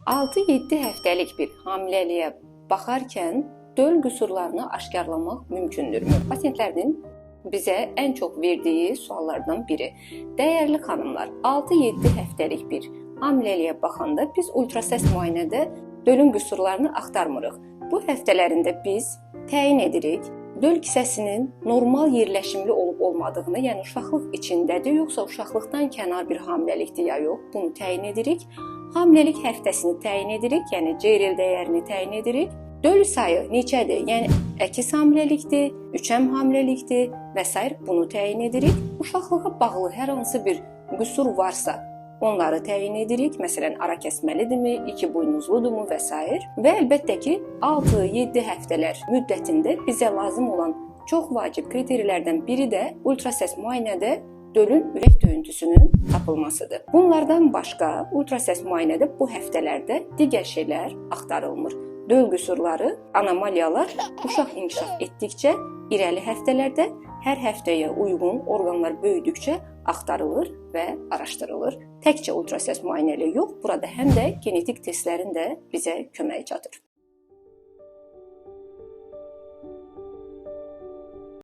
6-7 həftəlik bir hamiləliyə baxarkən döl qüsurlarını aşkarlamaq mümkündürmü? Pasientlərin bizə ən çox verdiyi suallardan biri. Dəyərli xanımlar, 6-7 həftəlik bir hamiləliyə baxanda biz ultrasəs müayinədə dölün qüsurlarını axtarmırıq. Bu həftələrində biz təyin edirik döl kisəsinin normal yerləşimli olub-olmadığını, yəni uşaqlıq içindədir, yoxsa uşaqlıqdan kənar bir hamiləlikdir ya yox, bunu təyin edirik. Hamiləlik həftəsini təyin edirik, yəni CRL dəyərini təyin edirik. Döl sayı neçədir? Yəni əkiz hamiləlikdir, üçəm hamiləlikdir və s. bunu təyin edirik. Uşaqlığa bağlı hər hansı bir qüsur varsa, onları təyin edirik. Məsələn, ara kəsməlidirmi, iki buynuzludurmu və s. Və əlbəttə ki, 6-7 həftələr müddətində bizə lazım olan çox vacib kriteriyalardan biri də ultrasəs müayinədə dölün ürək döyüntüsünün tapılmasıdır. Bunlardan başqa ultrasəs müayinədə bu həftələrdə digər şeylər axtarılmır. Döl qüsurları, anomaliyalar uşaq inkişaf etdikcə irəli həftələrdə hər həftəyə uyğun orqanlar böyüdükcə axtarılır və araşdırılır. Təkcə ultrasəs müayinə ilə yox, burada həm də genetik testlərin də bizə köməyi çatır.